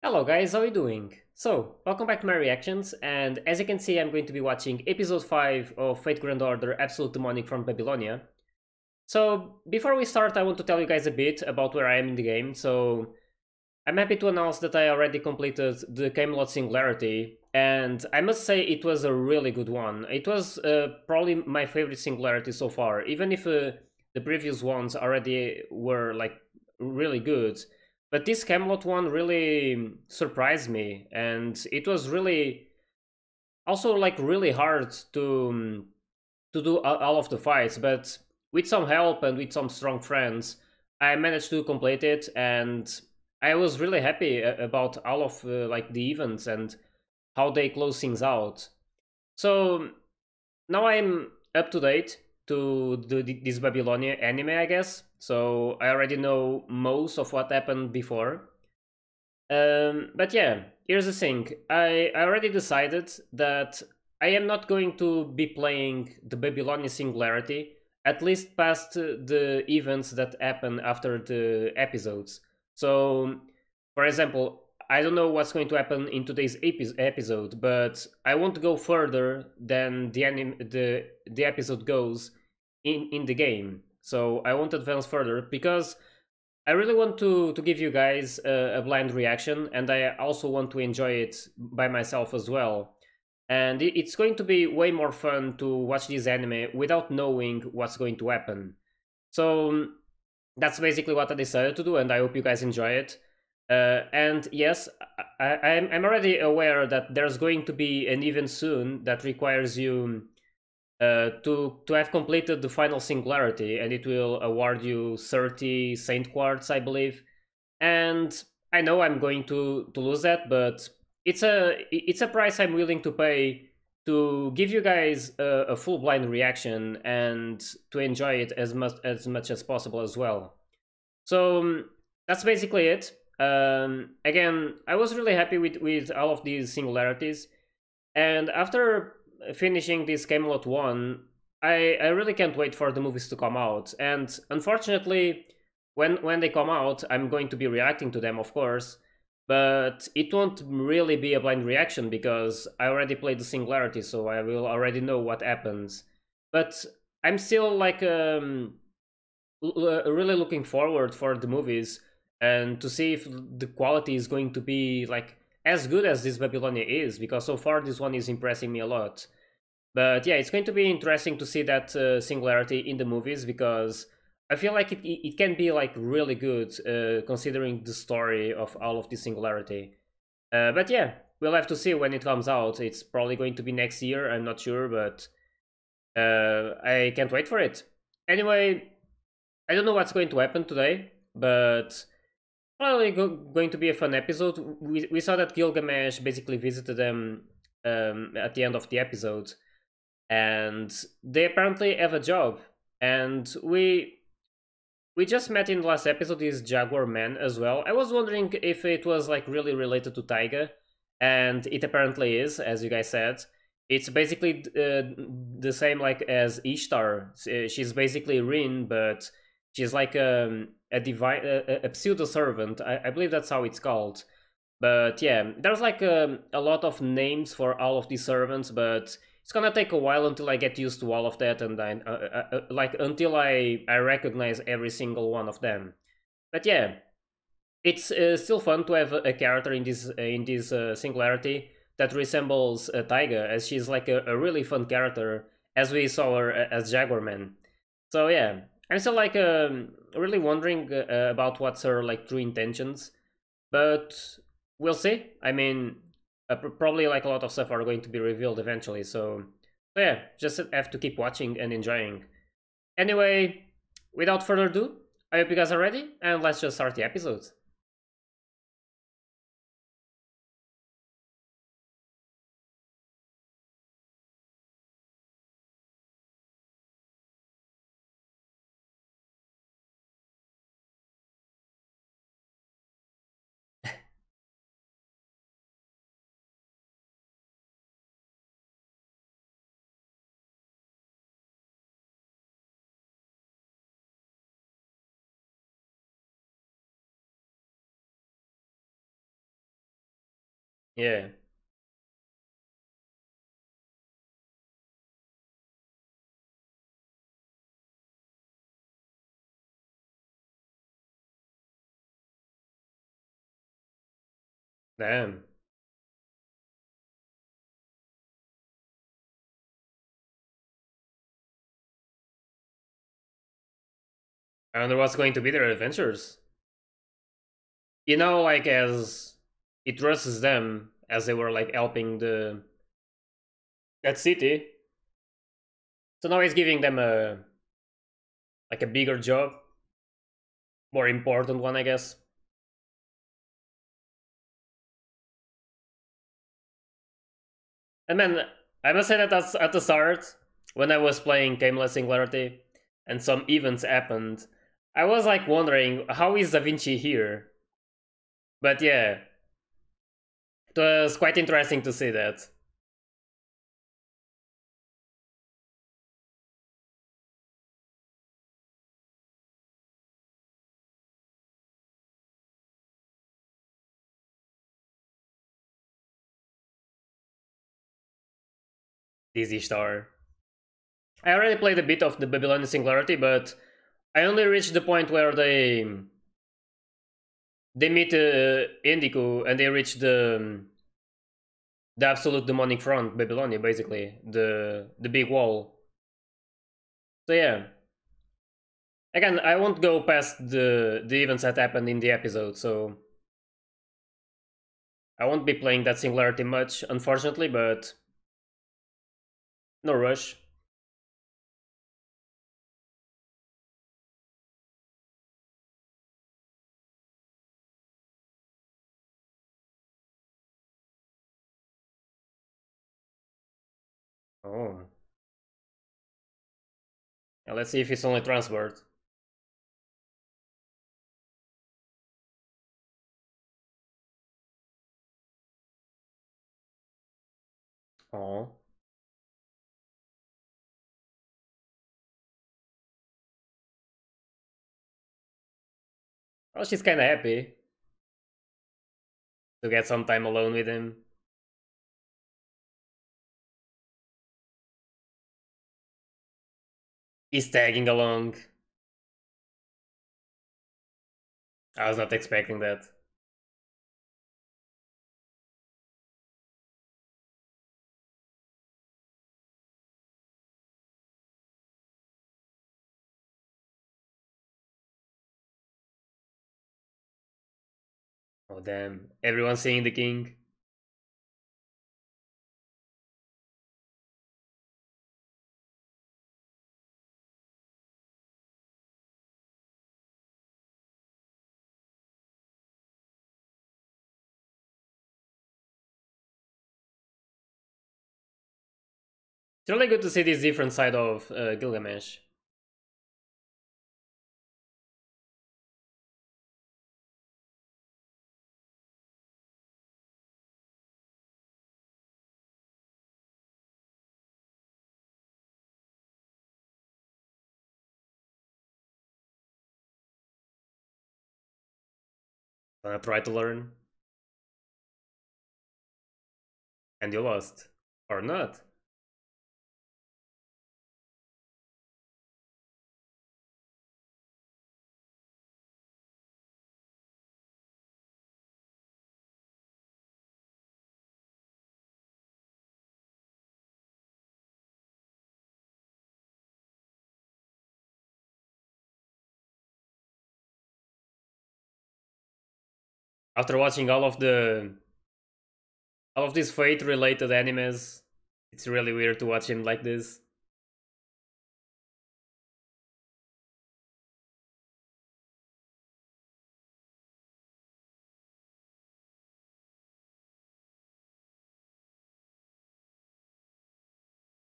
Hello guys, how are you doing? So, welcome back to my reactions, and as you can see I'm going to be watching episode 5 of Fate Grand Order Absolute Demonic from Babylonia. So, before we start I want to tell you guys a bit about where I am in the game. So, I'm happy to announce that I already completed the Camelot Singularity, and I must say it was a really good one. It was probably my favorite Singularity so far, even if the previous ones already were like really good. But this Camelot one really surprised me, and it was really also like really hard to do all of the fights. But with some help and with some strong friends, I managed to complete it, and I was really happy about all of like the events and how they close things out. So now I'm up to date to this Babylonia anime, I guess. So I already know most of what happened before. But yeah, here's the thing. I already decided that I am not going to be playing the Babylonia Singularity, at least past the events that happen after the episodes. So, for example, I don't know what's going to happen in today's episode, but I won't go further than the episode goes in the game. So I won't advance further because I really want to give you guys a blind reaction, and I also want to enjoy it by myself as well. And it's going to be way more fun to watch this anime without knowing what's going to happen. So that's basically what I decided to do, and I hope you guys enjoy it. And yes, I'm already aware that there's going to be an event soon that requires you to have completed the final singularity, and it will award you 30 Saint Quartz, I believe. And I know I'm going to lose that, but it's a price I'm willing to pay to give you guys a full blind reaction and to enjoy it as much as possible as well. So that's basically it. Again, I was really happy with all of these singularities, and after finishing this Camelot 1, I really can't wait for the movies to come out. And unfortunately, when they come out, I'm going to be reacting to them, of course. But it won't really be a blind reaction because I already played the Singularity, so I will already know what happens. But I'm still like really looking forward for the movies and to see if the quality is going to be like as good as this Babylonia is, because so far this one is impressing me a lot. But yeah, it's going to be interesting to see that singularity in the movies because I feel like it can be like really good considering the story of all of this singularity. But yeah, we'll have to see when it comes out. It's probably going to be next year, I'm not sure, but I can't wait for it. Anyway, I don't know what's going to happen today, but probably going to be a fun episode. We saw that Gilgamesh basically visited them at the end of the episode, and they apparently have a job. And we just met in the last episode this Jaguar Man as well. I was wondering if it was like really related to Taiga, and it apparently is, as you guys said. It's basically the same like as Ishtar. She's basically Rin, but she's like a divine, a pseudo servant. I believe that's how it's called. But yeah, there's like a lot of names for all of these servants, but it's gonna take a while until I get used to all of that, and like until I recognize every single one of them. But yeah, it's still fun to have a character in this singularity that resembles Taiga, as she's like a really fun character, as we saw her as Jaguarman. So yeah, I'm still like really wondering about what's her like true intentions, but we'll see. I mean, probably like a lot of stuff are going to be revealed eventually. So yeah, just have to keep watching and enjoying. Anyway, without further ado, I hope you guys are ready, and let's just start the episode. Yeah. Damn. I wonder what's going to be their adventures. You know, like as it trusts them as they were like helping the that city. So now he's giving them a like a bigger job, more important one, I guess. And man, I must say that at the start, when I was playing Camelot Singularity, and some events happened, I was like wondering how is Da Vinci here. But yeah, it was quite interesting to see that. Dizzy Star. I already played a bit of the Babylonian Singularity, but I only reached the point where they meet Enkidu and they reach the absolute demonic front, Babylonia, basically the big wall. So yeah, again, I won't go past the events that happened in the episode, so I won't be playing that Singularity much, unfortunately. But no rush. Oh, yeah, let's see if it's only transport. Oh, well, she's kind of happy to get some time alone with him. He's tagging along. I was not expecting that. Oh damn! Everyone's seeing the king. It's really good to see this different side of Gilgamesh. Gonna try to learn, and you lost, or not. After watching all of these fate-related animes, it's really weird to watch him like this.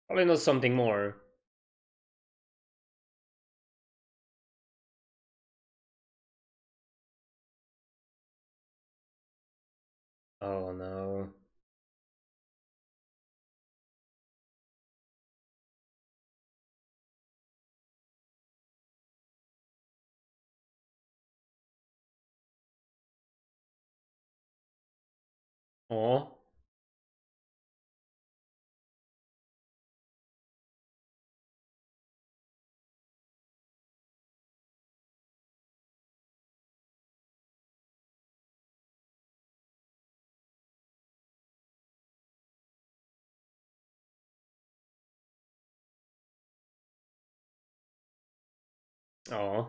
Probably knows something more. Oh no. Oh. Oh.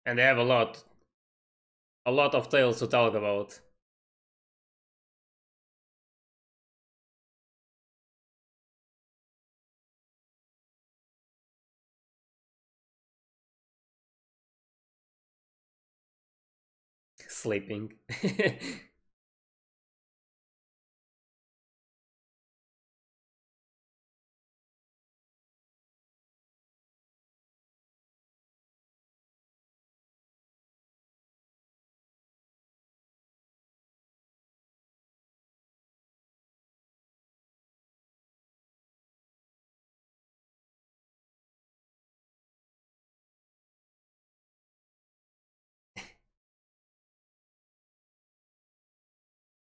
And they have a lot of tales to talk about. Sleeping.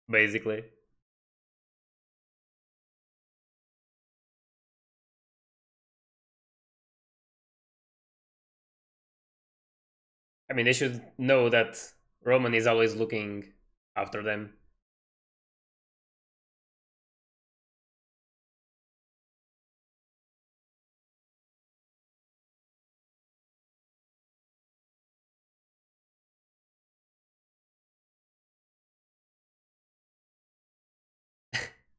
Basically. I mean, they should know that Roman is always looking after them.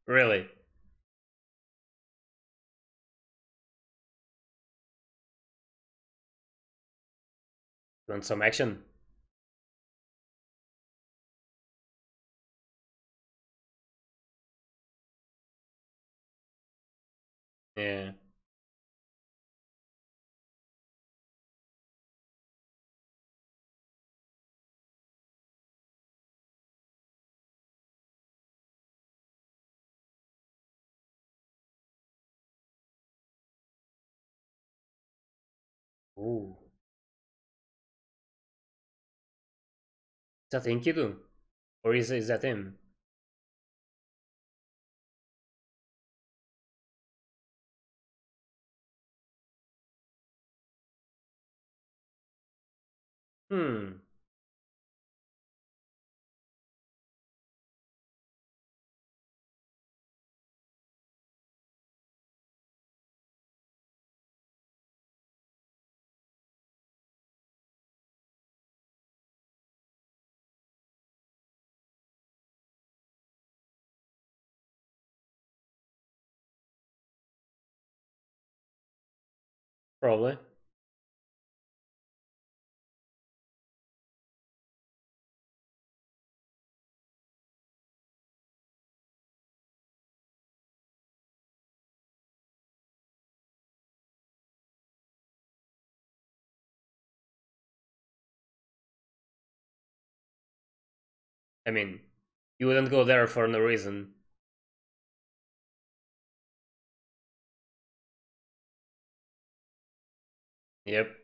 Really. Want some action? Yeah. Ooh. Is that Enkidu? Or is that him? Hmm. Probably. I mean, you wouldn't go there for no reason. Yep.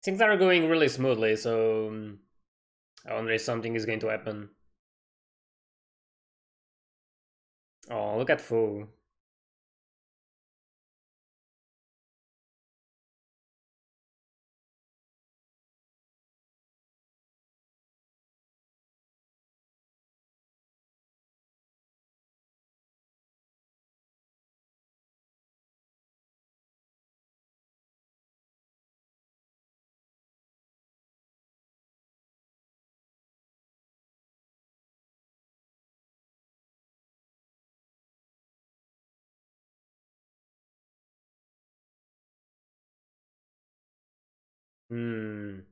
Things are going really smoothly, so I wonder if something is going to happen. Oh, look at Fu. Hmm.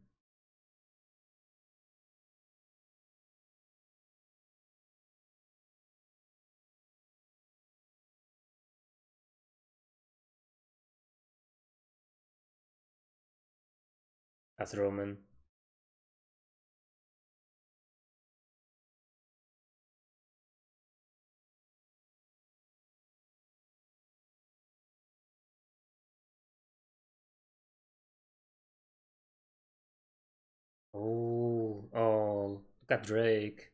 That's Roman. Oh, oh, look at Drake.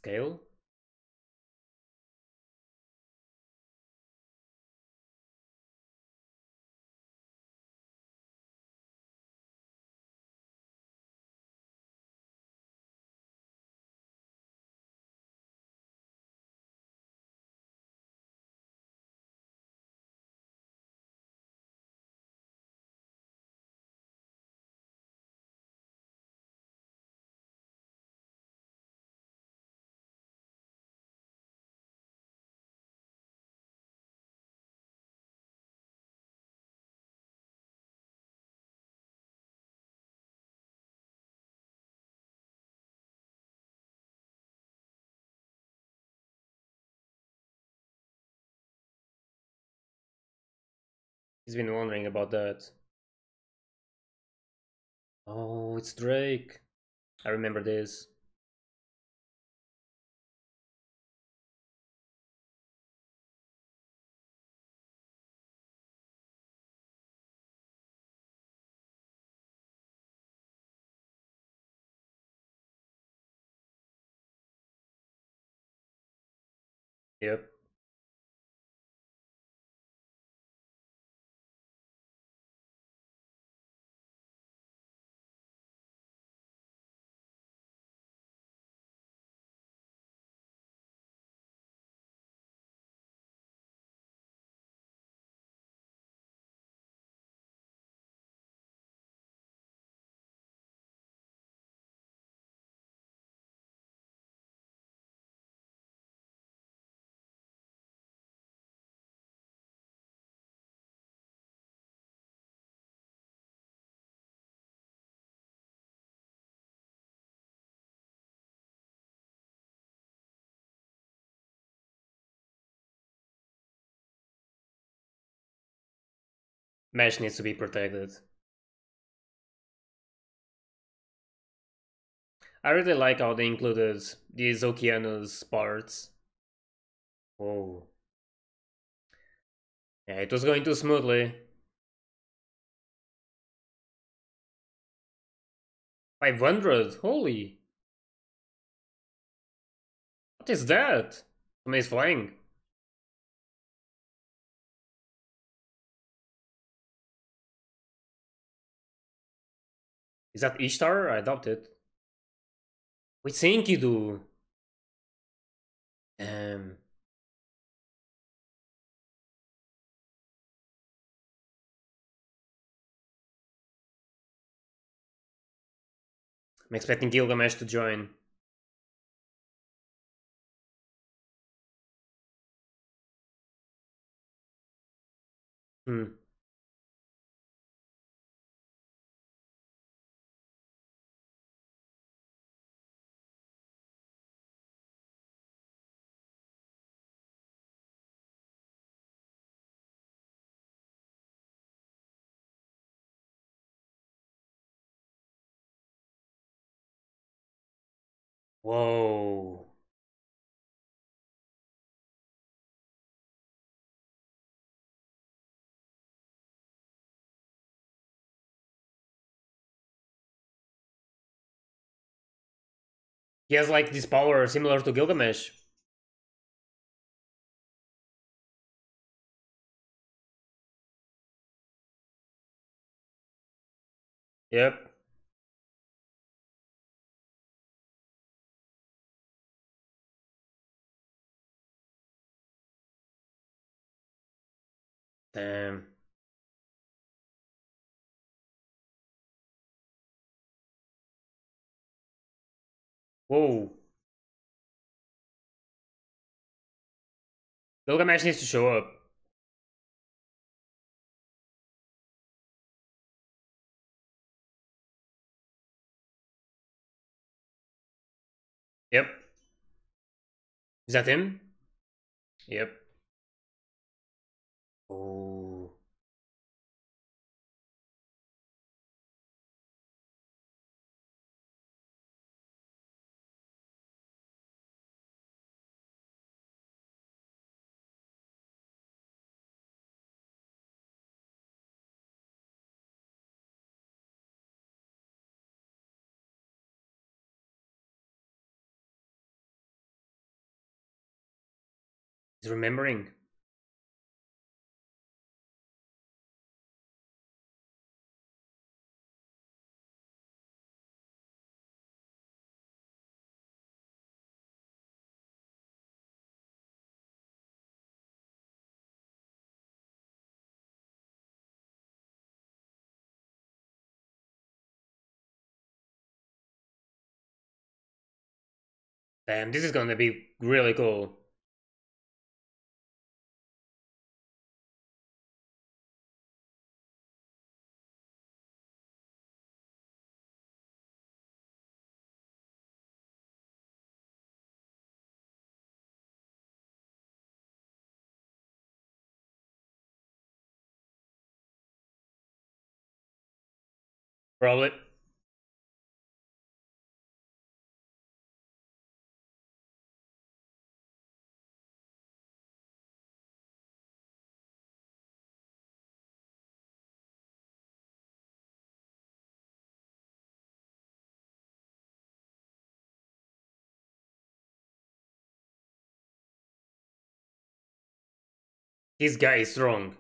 Scale? He's been wondering about that. Oh, it's Drake. I remember this. Yep. Mesh needs to be protected. I really like how they included these Okeanos parts. Whoa. Yeah, it was going too smoothly. 500? Holy. What is that? Somebody's flying. Is that Ishtar? I doubt it. It's Enkidu. Um, I'm expecting Gilgamesh to join. Hmm. Whoa. He has like this power similar to Gilgamesh. Yep. Damn. Whoa. Gilgamesh needs to show up. Yep. Is that him? Yep. Oh. He's remembering. Damn, this is gonna be really cool. Probably. This guy is strong.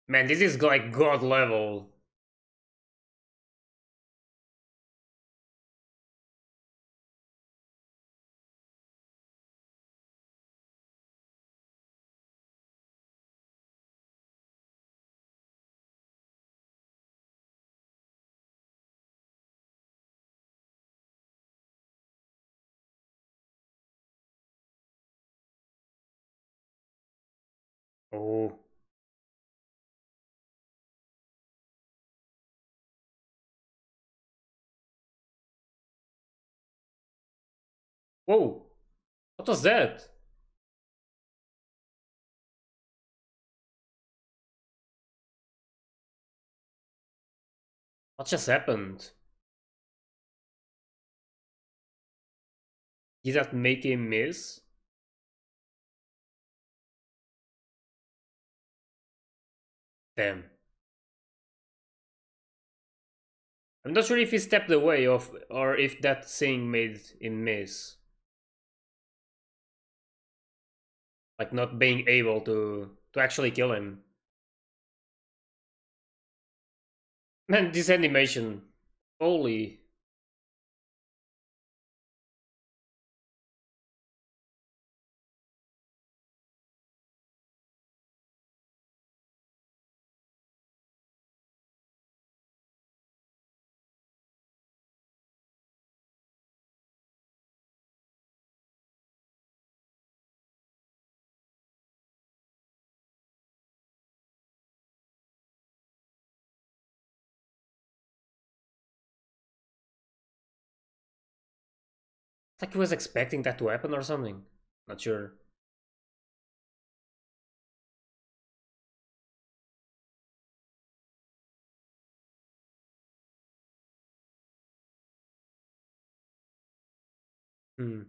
Man, this is like god level. Oh. Whoa. What was that? What just happened? Did that make him miss? Damn. I'm not sure if he stepped away of or if that thing made him miss. Like not being able to actually kill him. Man, this animation. Holy. It's like he was expecting that to happen or something. Not sure. Hmm.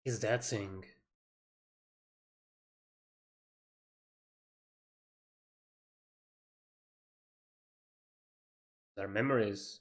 Is that thing? Their memories.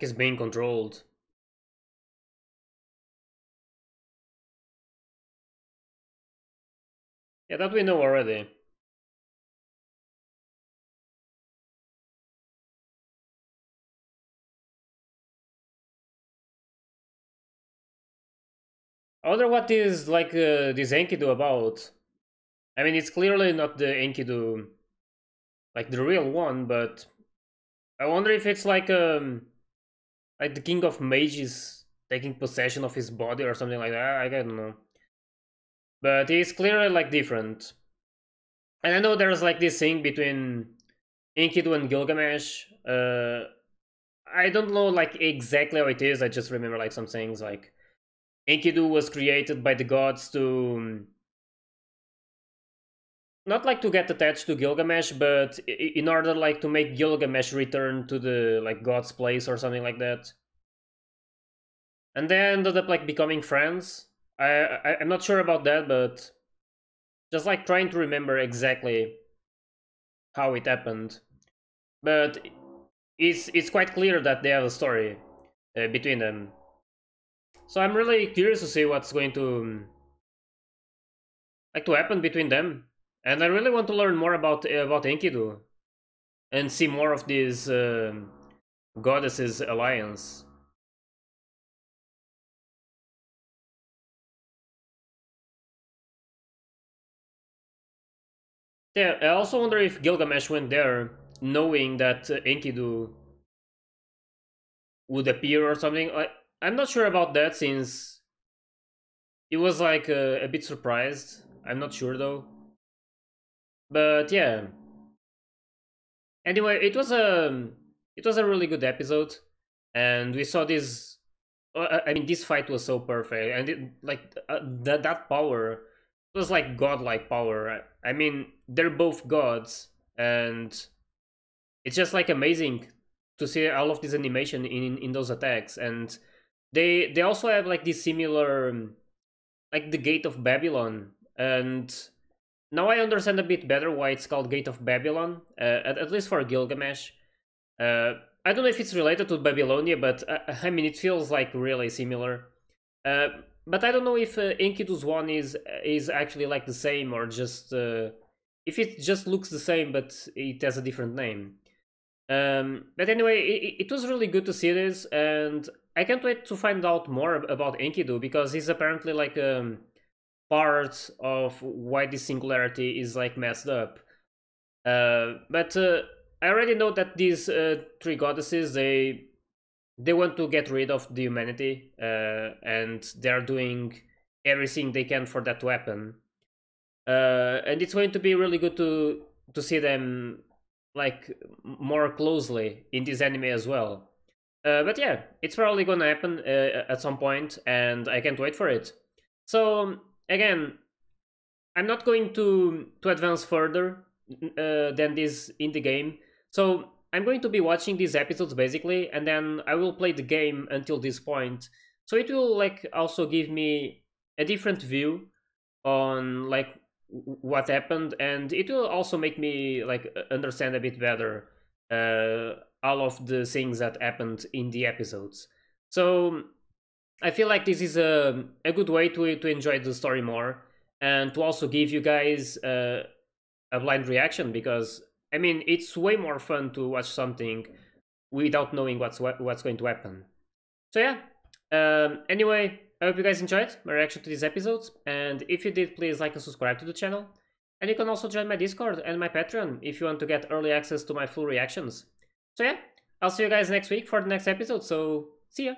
It's being controlled. Yeah, that we know already. I wonder what is like this Enkidu about. I mean, it's clearly not the Enkidu, like the real one, but I wonder if it's like the king of mages taking possession of his body or something like that. I don't know, but he's clearly like different. And I know there's like this thing between Enkidu and Gilgamesh. I don't know like exactly how it is. I just remember like some things like Enkidu was created by the gods to not like to get attached to Gilgamesh, but in order like to make Gilgamesh return to the like god's place or something like that. And they ended up like becoming friends. I'm not sure about that, but just like trying to remember exactly how it happened. But it's quite clear that they have a story between them. So I'm really curious to see what's going to like to happen between them, and I really want to learn more about Enkidu and see more of this goddesses alliance. Yeah, I also wonder if Gilgamesh went there knowing that Enkidu would appear or something. I'm not sure about that since he was like a bit surprised. I'm not sure though. But yeah. Anyway, it was a really good episode, and we saw this. I mean, this fight was so perfect, and like that power was like godlike power. I mean, they're both gods, and it's just like amazing to see all of this animation in those attacks, and they also have like this similar like the Gate of Babylon, and now I understand a bit better why it's called Gate of Babylon, at least for Gilgamesh. I don't know if it's related to Babylonia, but I mean, it feels like really similar. Uh, but I don't know if Enkidu's one is actually like the same or just if it just looks the same but it has a different name. But anyway, it was really good to see this, and I can't wait to find out more about Enkidu because he's apparently like part of why this singularity is like messed up. But I already know that these three goddesses they want to get rid of the humanity, and they're doing everything they can for that to happen. And it's going to be really good to see them like more closely in this anime as well. But yeah, it's probably gonna happen at some point, and I can't wait for it. So again, I'm not going to advance further than this in the game. So I'm going to be watching these episodes basically, and then I will play the game until this point. So it will like also give me a different view on like what happened, and it will also make me like understand a bit better all of the things that happened in the episodes. So I feel like this is a good way to enjoy the story more and to also give you guys a blind reaction because I mean it's way more fun to watch something without knowing what's going to happen. So yeah. Anyway, I hope you guys enjoyed my reaction to these episodes, and if you did, please like and subscribe to the channel. And you can also join my Discord and my Patreon if you want to get early access to my full reactions. So yeah, I'll see you guys next week for the next episode, so see ya!